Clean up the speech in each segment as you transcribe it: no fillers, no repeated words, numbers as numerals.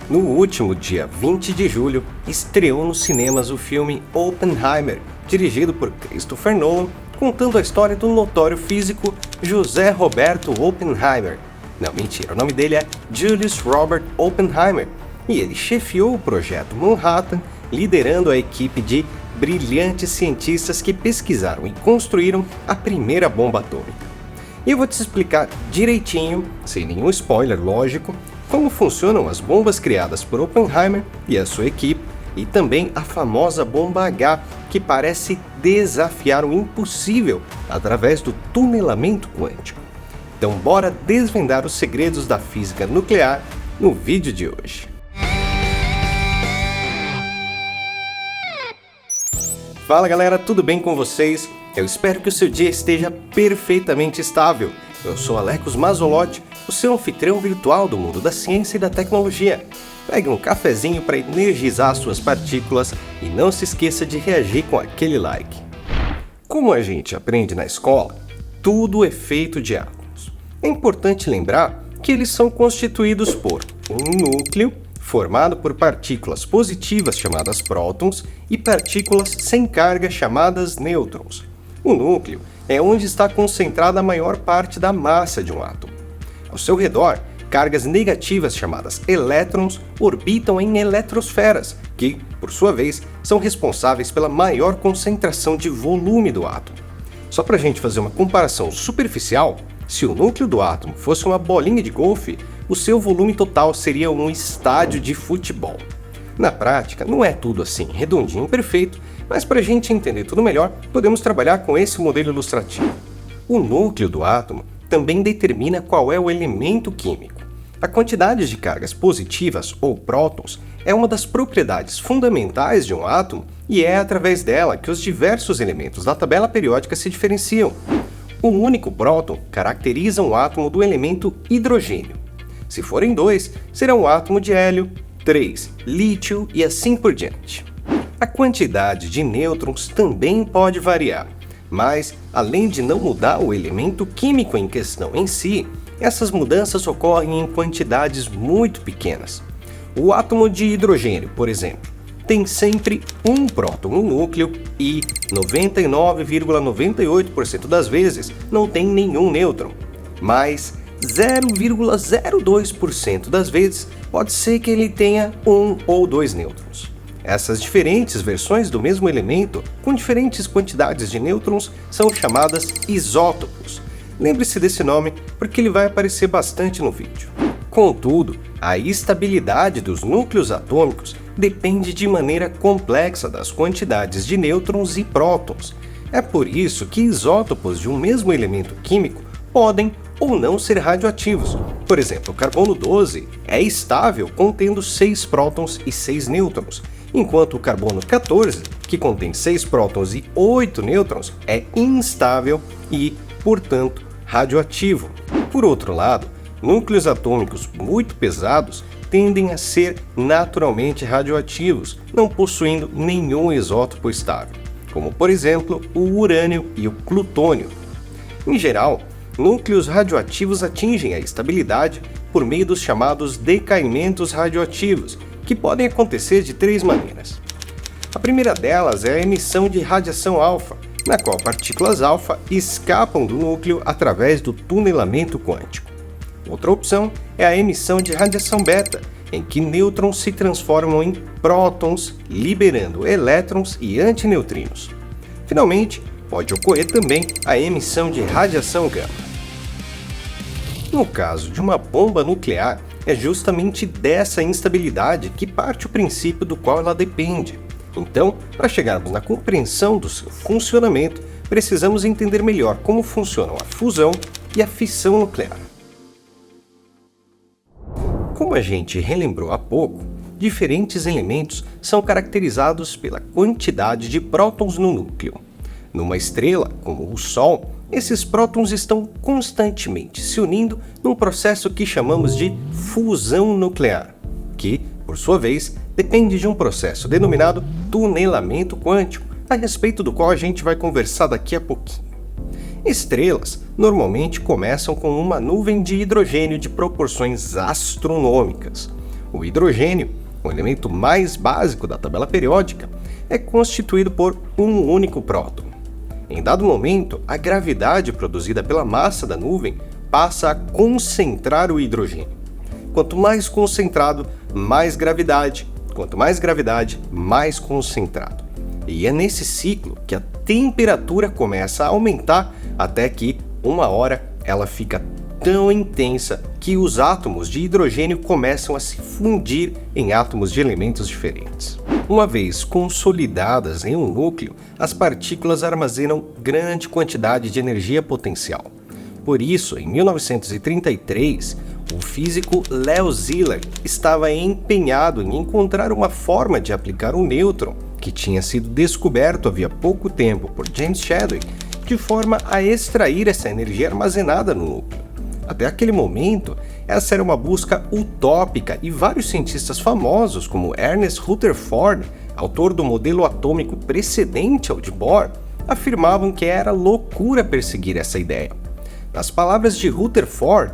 No último dia 20 de julho, estreou nos cinemas o filme Oppenheimer, dirigido por Christopher Nolan, contando a história do notório físico José Roberto Oppenheimer. Não, mentira, o nome dele é Julius Robert Oppenheimer, e ele chefiou o projeto Manhattan, liderando a equipe de brilhantes cientistas que pesquisaram e construíram a primeira bomba atômica. E eu vou te explicar direitinho, sem nenhum spoiler lógico, como funcionam as bombas criadas por Oppenheimer e a sua equipe, e também a famosa bomba H, que parece desafiar o impossível através do tunelamento quântico. Então bora desvendar os segredos da física nuclear no vídeo de hoje. Fala galera, tudo bem com vocês? Eu espero que o seu dia esteja perfeitamente estável. Eu sou Alecos Mazzolotti, o seu anfitrião virtual do mundo da ciência e da tecnologia. Pegue um cafezinho para energizar suas partículas e não se esqueça de reagir com aquele like. Como a gente aprende na escola, tudo é feito de átomos. É importante lembrar que eles são constituídos por um núcleo, formado por partículas positivas chamadas prótons e partículas sem carga chamadas nêutrons. O núcleo é onde está concentrada a maior parte da massa de um átomo. Ao seu redor, cargas negativas chamadas elétrons orbitam em eletrosferas, que, por sua vez, são responsáveis pela maior concentração de volume do átomo. Só para a gente fazer uma comparação superficial, se o núcleo do átomo fosse uma bolinha de golfe, o seu volume total seria um estádio de futebol. Na prática, não é tudo assim redondinho perfeito, mas para a gente entender tudo melhor, podemos trabalhar com esse modelo ilustrativo. O núcleo do átomo também determina qual é o elemento químico. A quantidade de cargas positivas, ou prótons, é uma das propriedades fundamentais de um átomo e é através dela que os diversos elementos da tabela periódica se diferenciam. Um único próton caracteriza um átomo do elemento hidrogênio. Se forem dois, será um átomo de hélio, 3, lítio e assim por diante. A quantidade de nêutrons também pode variar, mas, além de não mudar o elemento químico em questão em si, essas mudanças ocorrem em quantidades muito pequenas. O átomo de hidrogênio, por exemplo, tem sempre um próton no núcleo e 99,98% das vezes não tem nenhum nêutron, mas 0,02% das vezes pode ser que ele tenha um ou dois nêutrons. Essas diferentes versões do mesmo elemento, com diferentes quantidades de nêutrons, são chamadas isótopos. Lembre-se desse nome porque ele vai aparecer bastante no vídeo. Contudo, a estabilidade dos núcleos atômicos depende de maneira complexa das quantidades de nêutrons e prótons. É por isso que isótopos de um mesmo elemento químico podem ou não ser radioativos. Por exemplo, o carbono 12 é estável contendo 6 prótons e 6 nêutrons, enquanto o carbono 14, que contém 6 prótons e 8 nêutrons, é instável e, portanto, radioativo. Por outro lado, núcleos atômicos muito pesados tendem a ser naturalmente radioativos, não possuindo nenhum isótopo estável, como por exemplo o urânio e o plutônio. Em geral, núcleos radioativos atingem a estabilidade por meio dos chamados decaimentos radioativos, que podem acontecer de 3 maneiras. A primeira delas é a emissão de radiação alfa, na qual partículas alfa escapam do núcleo através do tunelamento quântico. Outra opção é a emissão de radiação beta, em que nêutrons se transformam em prótons, liberando elétrons e antineutrinos. Finalmente, pode ocorrer também a emissão de radiação gama. No caso de uma bomba nuclear, é justamente dessa instabilidade que parte o princípio do qual ela depende. Então, para chegarmos na compreensão do seu funcionamento, precisamos entender melhor como funcionam a fusão e a fissão nuclear. Como a gente relembrou há pouco, diferentes elementos são caracterizados pela quantidade de prótons no núcleo. Numa estrela, como o Sol, esses prótons estão constantemente se unindo num processo que chamamos de fusão nuclear, que, por sua vez, depende de um processo denominado tunelamento quântico, a respeito do qual a gente vai conversar daqui a pouquinho. Estrelas normalmente começam com uma nuvem de hidrogênio de proporções astronômicas. O hidrogênio, o elemento mais básico da tabela periódica, é constituído por um único próton. Em dado momento, a gravidade produzida pela massa da nuvem passa a concentrar o hidrogênio. Quanto mais concentrado, mais gravidade. Quanto mais gravidade, mais concentrado. E é nesse ciclo que a temperatura começa a aumentar até que, uma hora, ela fica tão intensa que os átomos de hidrogênio começam a se fundir em átomos de elementos diferentes. Uma vez consolidadas em um núcleo, as partículas armazenam grande quantidade de energia potencial. Por isso, em 1933, o físico Leo Szilard estava empenhado em encontrar uma forma de aplicar um nêutron, que tinha sido descoberto havia pouco tempo por James Chadwick, de forma a extrair essa energia armazenada no núcleo. Até aquele momento, essa era uma busca utópica e vários cientistas famosos, como Ernest Rutherford, autor do modelo atômico precedente ao de Bohr, afirmavam que era loucura perseguir essa ideia. Nas palavras de Rutherford,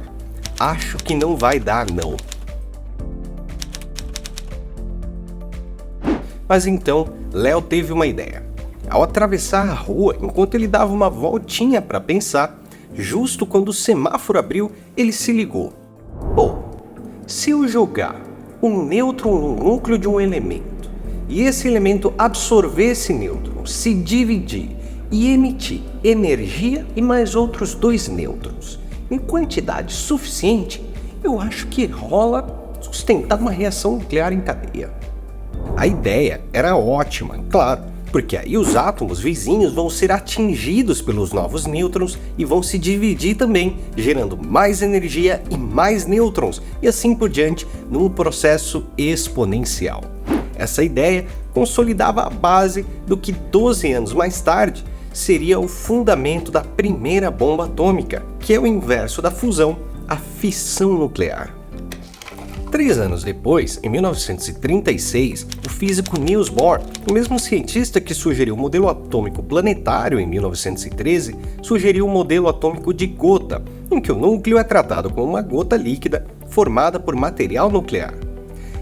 acho que não vai dar não. Mas então, Leo teve uma ideia. Ao atravessar a rua, enquanto ele dava uma voltinha para pensar, justo quando o semáforo abriu, ele se ligou. Bom, se eu jogar um nêutron no núcleo de um elemento, e esse elemento absorver esse nêutron, se dividir e emitir energia e mais outros 2 nêutrons, em quantidade suficiente, eu acho que rola sustentar uma reação nuclear em cadeia. A ideia era ótima, claro, porque aí os átomos vizinhos vão ser atingidos pelos novos nêutrons e vão se dividir também, gerando mais energia e mais nêutrons, e assim por diante, num processo exponencial. Essa ideia consolidava a base do que 12 anos mais tarde seria o fundamento da primeira bomba atômica, que é o inverso da fusão, a fissão nuclear. 3 anos depois, em 1936, o físico Niels Bohr, o mesmo cientista que sugeriu o modelo atômico planetário em 1913, sugeriu o modelo atômico de gota, em que o núcleo é tratado como uma gota líquida formada por material nuclear.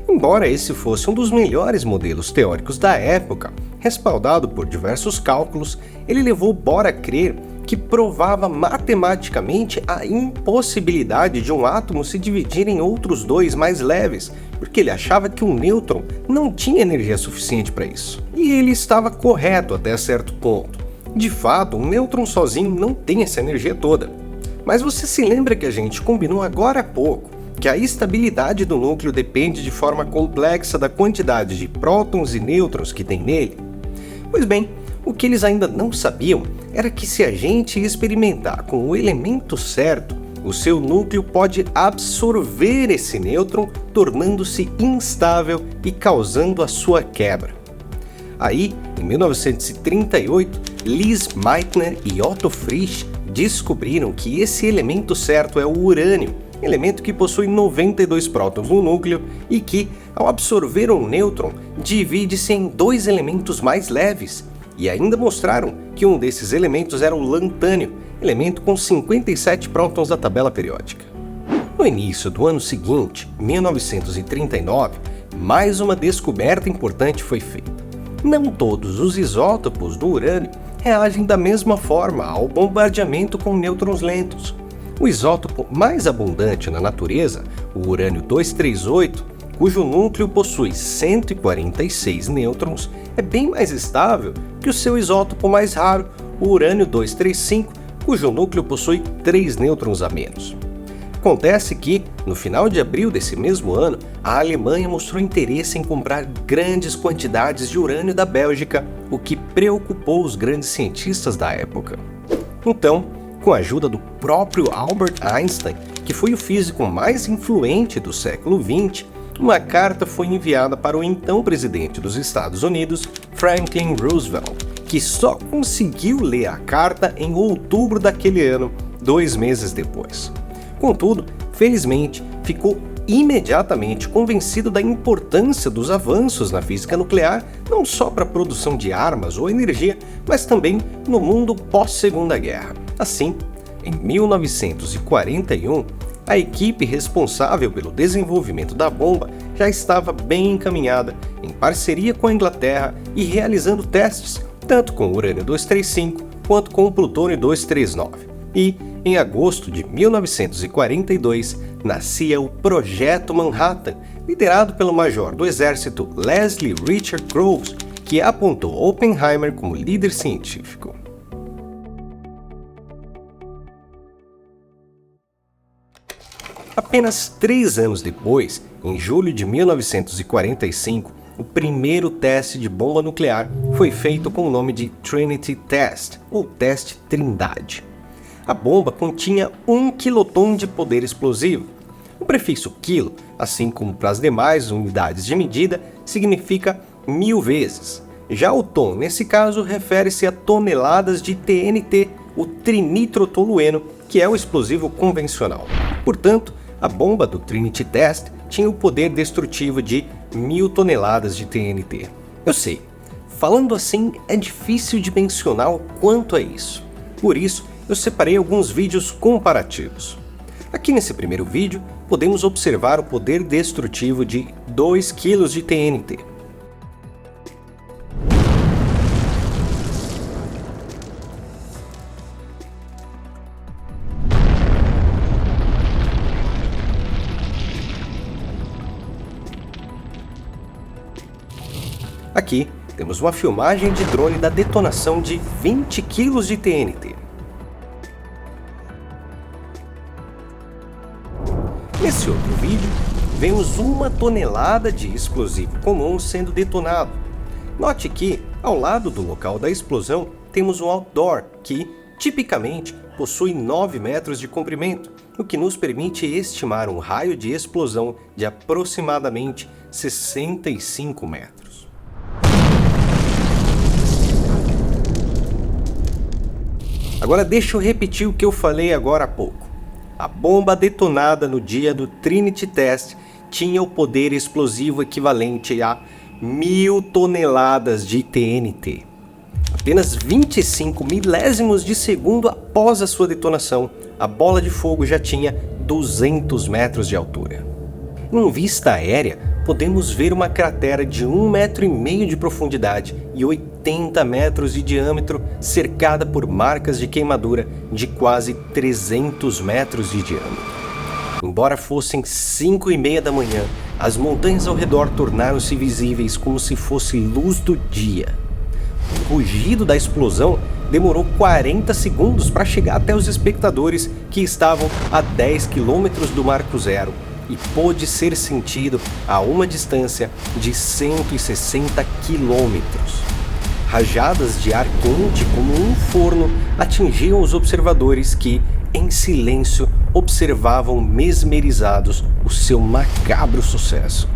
Embora esse fosse um dos melhores modelos teóricos da época, respaldado por diversos cálculos, ele levou Bohr a crer que provava matematicamente a impossibilidade de um átomo se dividir em outros 2 mais leves, porque ele achava que um nêutron não tinha energia suficiente para isso. E ele estava correto até certo ponto. De fato, um nêutron sozinho não tem essa energia toda. Mas você se lembra que a gente combinou agora há pouco que a estabilidade do núcleo depende de forma complexa da quantidade de prótons e nêutrons que tem nele? Pois bem, o que eles ainda não sabiam era que se a gente experimentar com o elemento certo, o seu núcleo pode absorver esse nêutron, tornando-se instável e causando a sua quebra. Aí, em 1938, Lise Meitner e Otto Frisch descobriram que esse elemento certo é o urânio, elemento que possui 92 prótons no núcleo e que, ao absorver um nêutron, divide-se em 2 elementos mais leves. E ainda mostraram que um desses elementos era o lantânio, elemento com 57 prótons da tabela periódica. No início do ano seguinte, 1939, mais uma descoberta importante foi feita. Não todos os isótopos do urânio reagem da mesma forma ao bombardeamento com nêutrons lentos. O isótopo mais abundante na natureza, o urânio 238, cujo núcleo possui 146 nêutrons, é bem mais estável que o seu isótopo mais raro, o urânio 235, cujo núcleo possui 3 nêutrons a menos. Acontece que, no final de abril desse mesmo ano, a Alemanha mostrou interesse em comprar grandes quantidades de urânio da Bélgica, o que preocupou os grandes cientistas da época. Então, com a ajuda do próprio Albert Einstein, que foi o físico mais influente do século XX, uma carta foi enviada para o então presidente dos Estados Unidos, Franklin Roosevelt, que só conseguiu ler a carta em outubro daquele ano, 2 meses depois. Contudo, felizmente, ficou imediatamente convencido da importância dos avanços na física nuclear, não só para a produção de armas ou energia, mas também no mundo pós-Segunda Guerra. Assim, em 1941, a equipe responsável pelo desenvolvimento da bomba já estava bem encaminhada, em parceria com a Inglaterra e realizando testes, tanto com o urânio-235 quanto com o plutônio-239. E, em agosto de 1942, nascia o Projeto Manhattan, liderado pelo major do exército Leslie Richard Groves, que apontou Oppenheimer como líder científico. Apenas 3 anos depois, em julho de 1945, o primeiro teste de bomba nuclear foi feito com o nome de Trinity Test, ou Teste Trindade. A bomba continha 1 quiloton de poder explosivo. O prefixo quilo, assim como para as demais unidades de medida, significa 1000 vezes. Já o tom, nesse caso, refere-se a toneladas de TNT, o trinitrotolueno, que é o explosivo convencional. Portanto, a bomba do Trinity Test tinha o poder destrutivo de 1000 toneladas de TNT. Eu sei, falando assim é difícil de mencionar o quanto é isso. Por isso, eu separei alguns vídeos comparativos. Aqui nesse primeiro vídeo, podemos observar o poder destrutivo de 2 kg de TNT. Aqui temos uma filmagem de drone da detonação de 20 kg de TNT. Nesse outro vídeo, vemos 1 tonelada de explosivo comum sendo detonado. Note que, ao lado do local da explosão, temos um outdoor que, tipicamente, possui 9 metros de comprimento, o que nos permite estimar um raio de explosão de aproximadamente 65 metros. Agora deixa eu repetir o que eu falei agora há pouco. A bomba detonada no dia do Trinity Test tinha o poder explosivo equivalente a 1000 toneladas de TNT. Apenas 25 milésimos de segundo após a sua detonação, a bola de fogo já tinha 200 metros de altura. Em vista aérea, podemos ver uma cratera de 1,5 metro de profundidade e 80 metros de diâmetro, cercada por marcas de queimadura de quase 300 metros de diâmetro. Embora fossem 5:30 da manhã, as montanhas ao redor tornaram-se visíveis como se fosse luz do dia. O rugido da explosão demorou 40 segundos para chegar até os espectadores que estavam a 10 quilômetros do Marco Zero, e pôde ser sentido a uma distância de 160 quilômetros. Rajadas de ar quente como um forno atingiam os observadores que, em silêncio, observavam mesmerizados o seu macabro sucesso.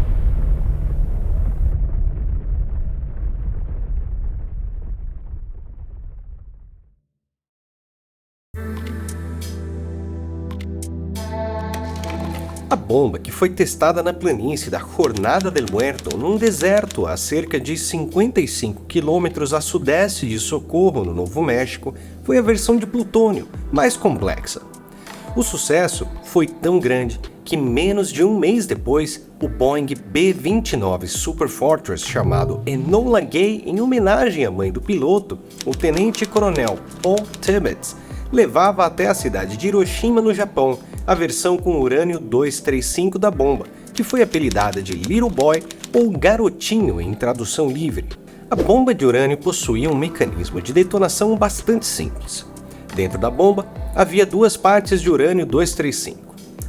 A bomba, que foi testada na planície da Jornada del Muerto, num deserto a cerca de 55 quilômetros a sudeste de Socorro, no Novo México, foi a versão de plutônio, mais complexa. O sucesso foi tão grande que menos de um mês depois, o Boeing B-29 Super Fortress, chamado Enola Gay em homenagem à mãe do piloto, o tenente-coronel Paul Tibbets, levava até a cidade de Hiroshima, no Japão, a versão com urânio-235 da bomba, que foi apelidada de Little Boy ou Garotinho em tradução livre. A bomba de urânio possuía um mecanismo de detonação bastante simples. Dentro da bomba, havia 2 partes de urânio-235.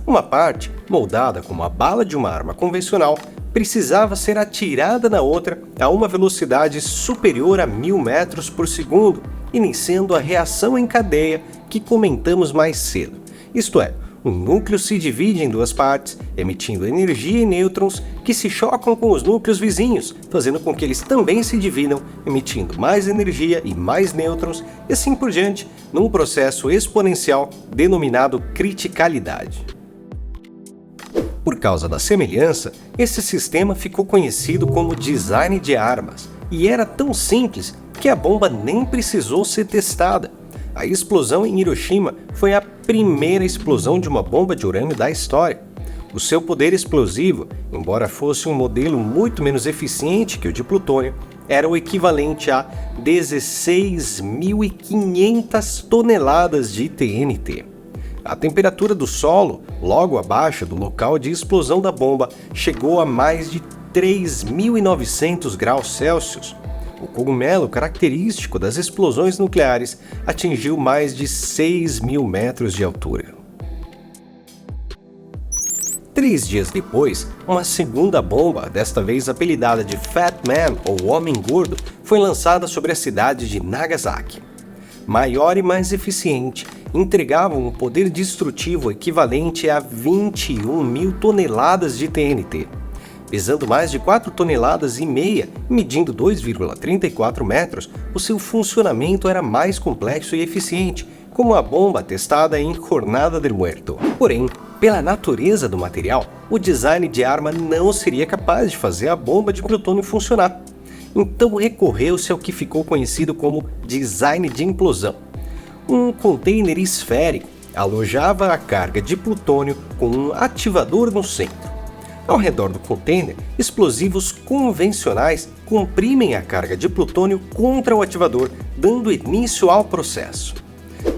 Uma parte, moldada como a bala de uma arma convencional, precisava ser atirada na outra a uma velocidade superior a 1000 metros por segundo, iniciando a reação em cadeia que comentamos mais cedo. Isto é, o núcleo se divide em 2 partes, emitindo energia e nêutrons que se chocam com os núcleos vizinhos, fazendo com que eles também se dividam, emitindo mais energia e mais nêutrons, e assim por diante, num processo exponencial denominado criticalidade. Por causa da semelhança, esse sistema ficou conhecido como design de armas, e era tão simples que a bomba nem precisou ser testada. A explosão em Hiroshima foi a primeira explosão de uma bomba de urânio da história. O seu poder explosivo, embora fosse um modelo muito menos eficiente que o de plutônio, era o equivalente a 16.500 toneladas de TNT. A temperatura do solo, logo abaixo do local de explosão da bomba, chegou a mais de 3.900 graus Celsius. O cogumelo característico das explosões nucleares atingiu mais de 6.000 metros de altura. 3 dias depois, uma segunda bomba, desta vez apelidada de Fat Man ou Homem Gordo, foi lançada sobre a cidade de Nagasaki. Maior e mais eficiente, entregava um poder destrutivo equivalente a 21.000 toneladas de TNT. Pesando mais de 4,5 toneladas e medindo 2,34 metros, o seu funcionamento era mais complexo e eficiente, como a bomba testada em Jornada del Muerto. Porém, pela natureza do material, o design de arma não seria capaz de fazer a bomba de plutônio funcionar. Então recorreu-se ao que ficou conhecido como design de implosão. Um container esférico alojava a carga de plutônio com um ativador no centro. Ao redor do container, explosivos convencionais comprimem a carga de plutônio contra o ativador, dando início ao processo.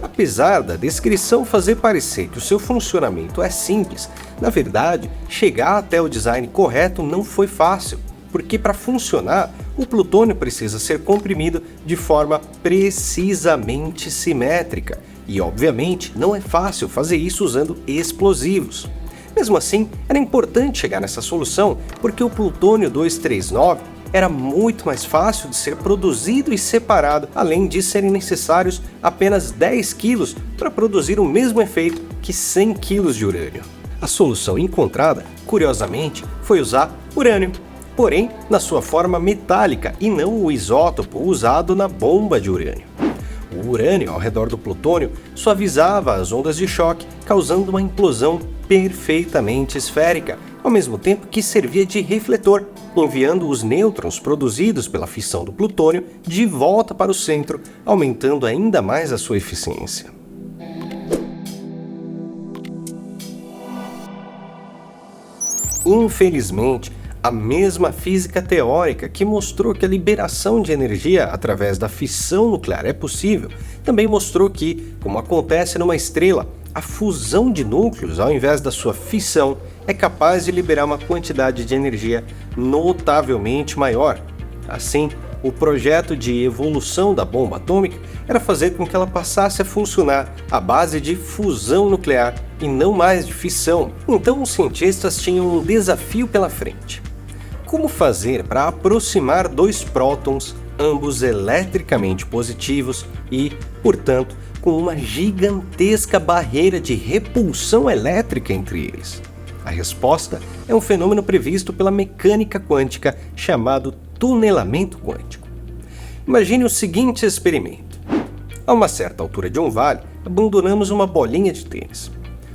Apesar da descrição fazer parecer que o seu funcionamento é simples, na verdade, chegar até o design correto não foi fácil, porque para funcionar, o plutônio precisa ser comprimido de forma precisamente simétrica, e obviamente não é fácil fazer isso usando explosivos. Mesmo assim, era importante chegar nessa solução, porque o plutônio 239 era muito mais fácil de ser produzido e separado, além de serem necessários apenas 10 quilos para produzir o mesmo efeito que 100 quilos de urânio. A solução encontrada, curiosamente, foi usar urânio, porém na sua forma metálica e não o isótopo usado na bomba de urânio. O urânio ao redor do plutônio suavizava as ondas de choque, causando uma implosão perfeitamente esférica, ao mesmo tempo que servia de refletor, enviando os nêutrons produzidos pela fissão do plutônio de volta para o centro, aumentando ainda mais a sua eficiência. Infelizmente, a mesma física teórica que mostrou que a liberação de energia através da fissão nuclear é possível, também mostrou que, como acontece numa estrela, a fusão de núcleos, ao invés da sua fissão, é capaz de liberar uma quantidade de energia notavelmente maior. Assim, o projeto de evolução da bomba atômica era fazer com que ela passasse a funcionar à base de fusão nuclear e não mais de fissão. Então os cientistas tinham um desafio pela frente. Como fazer para aproximar dois prótons, ambos eletricamente positivos e, portanto, com uma gigantesca barreira de repulsão elétrica entre eles? A resposta é um fenômeno previsto pela mecânica quântica chamado tunelamento quântico. Imagine o seguinte experimento. A uma certa altura de um vale, abandonamos uma bolinha de tênis.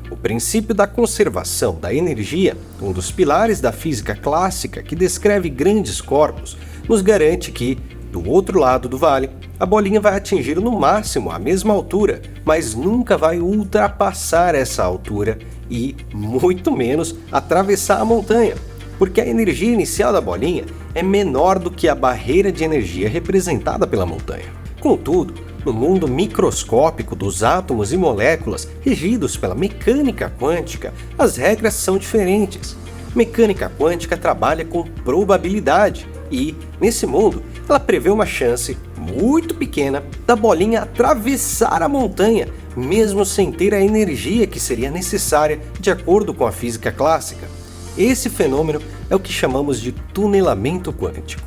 O princípio da conservação da energia, um dos pilares da física clássica que descreve grandes corpos, nos garante que, do outro lado do vale, a bolinha vai atingir no máximo a mesma altura, mas nunca vai ultrapassar essa altura e, muito menos, atravessar a montanha, porque a energia inicial da bolinha é menor do que a barreira de energia representada pela montanha. Contudo, no mundo microscópico dos átomos e moléculas regidos pela mecânica quântica, as regras são diferentes. Mecânica quântica trabalha com probabilidade e, nesse mundo, ela prevê uma chance muito pequena da bolinha atravessar a montanha, mesmo sem ter a energia que seria necessária de acordo com a física clássica. Esse fenômeno é o que chamamos de tunelamento quântico.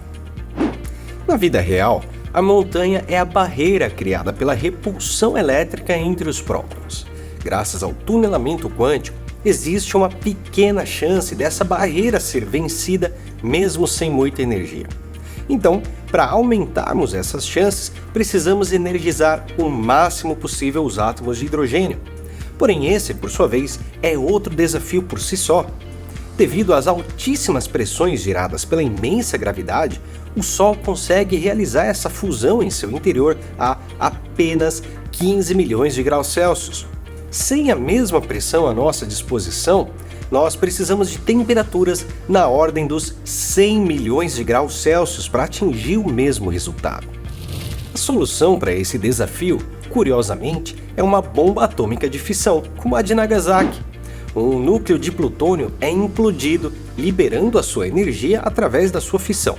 Na vida real, a montanha é a barreira criada pela repulsão elétrica entre os prótons. Graças ao tunelamento quântico, existe uma pequena chance dessa barreira ser vencida mesmo sem muita energia. Então, para aumentarmos essas chances, precisamos energizar o máximo possível os átomos de hidrogênio. Porém, esse, por sua vez, é outro desafio por si só. Devido às altíssimas pressões geradas pela imensa gravidade, o Sol consegue realizar essa fusão em seu interior a apenas 15 milhões de graus Celsius. Sem a mesma pressão à nossa disposição, nós precisamos de temperaturas na ordem dos 100 milhões de graus Celsius para atingir o mesmo resultado. A solução para esse desafio, curiosamente, é uma bomba atômica de fissão, como a de Nagasaki. Um núcleo de plutônio é implodido, liberando a sua energia através da sua fissão.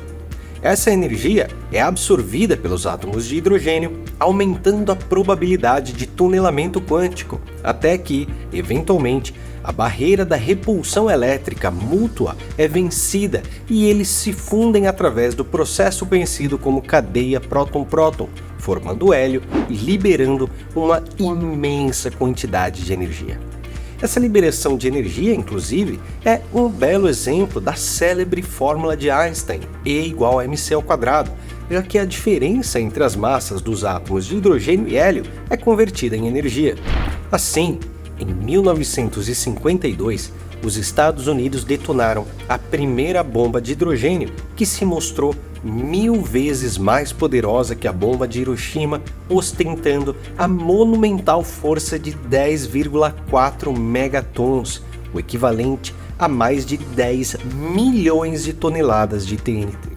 Essa energia é absorvida pelos átomos de hidrogênio, aumentando a probabilidade de tunelamento quântico, até que, eventualmente, a barreira da repulsão elétrica mútua é vencida e eles se fundem através do processo conhecido como cadeia próton-próton, formando hélio e liberando uma imensa quantidade de energia. Essa liberação de energia, inclusive, é um belo exemplo da célebre fórmula de Einstein, E igual a mc², já que a diferença entre as massas dos átomos de hidrogênio e hélio é convertida em energia. Assim, em 1952, os Estados Unidos detonaram a primeira bomba de hidrogênio, que se mostrou 1000 vezes mais poderosa que a bomba de Hiroshima, ostentando a monumental força de 10,4 megatons, o equivalente a mais de 10 milhões de toneladas de TNT.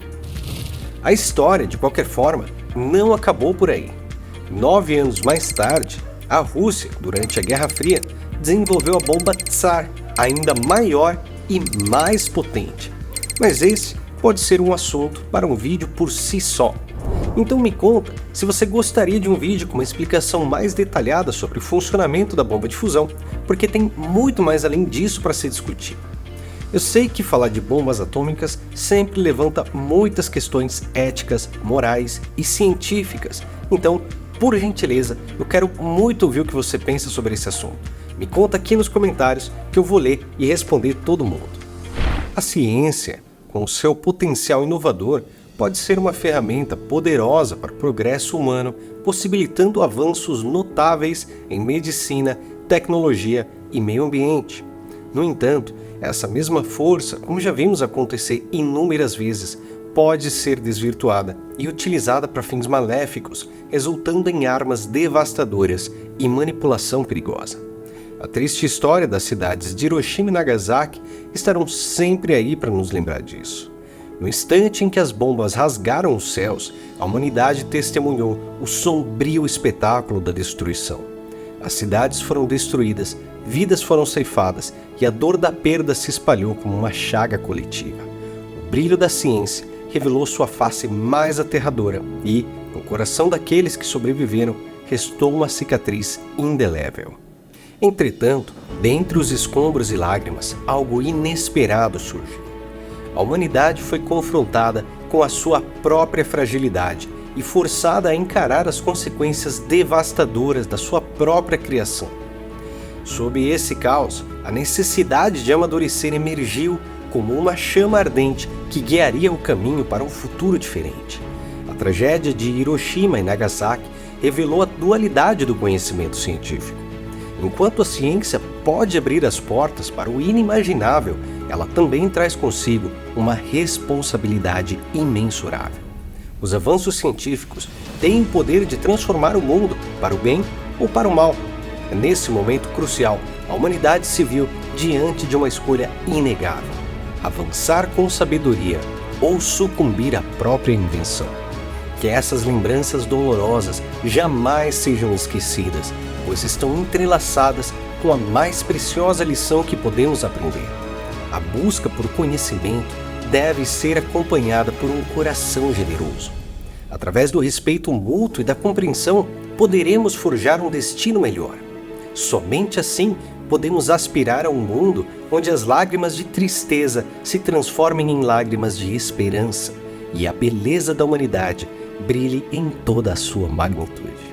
A história, de qualquer forma, não acabou por aí. 9 anos mais tarde, a Rússia, durante a Guerra Fria, desenvolveu a bomba Tsar, ainda maior e mais potente. Mas esse pode ser um assunto para um vídeo por si só. Então me conta se você gostaria de um vídeo com uma explicação mais detalhada sobre o funcionamento da bomba de fusão, porque tem muito mais além disso para se discutir. Eu sei que falar de bombas atômicas sempre levanta muitas questões éticas, morais e científicas, então, por gentileza, eu quero muito ouvir o que você pensa sobre esse assunto. Me conta aqui nos comentários que eu vou ler e responder todo mundo. A ciência, com seu potencial inovador, pode ser uma ferramenta poderosa para o progresso humano, possibilitando avanços notáveis em medicina, tecnologia e meio ambiente. No entanto, essa mesma força, como já vimos acontecer inúmeras vezes, pode ser desvirtuada e utilizada para fins maléficos, resultando em armas devastadoras e manipulação perigosa. A triste história das cidades de Hiroshima e Nagasaki estarão sempre aí para nos lembrar disso. No instante em que as bombas rasgaram os céus, a humanidade testemunhou o sombrio espetáculo da destruição. As cidades foram destruídas, vidas foram ceifadas e a dor da perda se espalhou como uma chaga coletiva. O brilho da ciência revelou sua face mais aterradora e, no coração daqueles que sobreviveram, restou uma cicatriz indelével. Entretanto, dentre os escombros e lágrimas, algo inesperado surgiu. A humanidade foi confrontada com a sua própria fragilidade e forçada a encarar as consequências devastadoras da sua própria criação. Sob esse caos, a necessidade de amadurecer emergiu como uma chama ardente que guiaria o caminho para um futuro diferente. A tragédia de Hiroshima e Nagasaki revelou a dualidade do conhecimento científico. Enquanto a ciência pode abrir as portas para o inimaginável, ela também traz consigo uma responsabilidade imensurável. Os avanços científicos têm o poder de transformar o mundo para o bem ou para o mal. Nesse momento crucial, a humanidade se viu diante de uma escolha inegável: avançar com sabedoria ou sucumbir à própria invenção. Que essas lembranças dolorosas jamais sejam esquecidas, pois estão entrelaçadas com a mais preciosa lição que podemos aprender. A busca por conhecimento deve ser acompanhada por um coração generoso. Através do respeito mútuo e da compreensão, poderemos forjar um destino melhor. Somente assim podemos aspirar a um mundo onde as lágrimas de tristeza se transformem em lágrimas de esperança e a beleza da humanidade brilhe em toda a sua magnitude.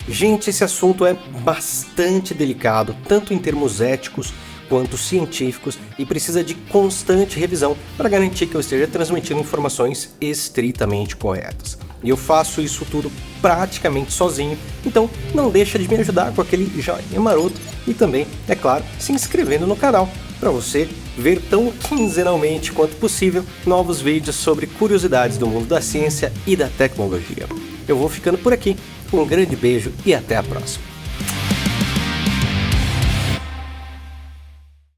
Gente, esse assunto é bastante delicado, tanto em termos éticos quanto científicos, e precisa de constante revisão para garantir que eu esteja transmitindo informações estritamente corretas. E eu faço isso tudo praticamente sozinho, então não deixa de me ajudar com aquele joinha maroto e também, é claro, se inscrevendo no canal para você ver tão quinzenalmente quanto possível novos vídeos sobre curiosidades do mundo da ciência e da tecnologia. Eu vou ficando por aqui, um grande beijo e até a próxima.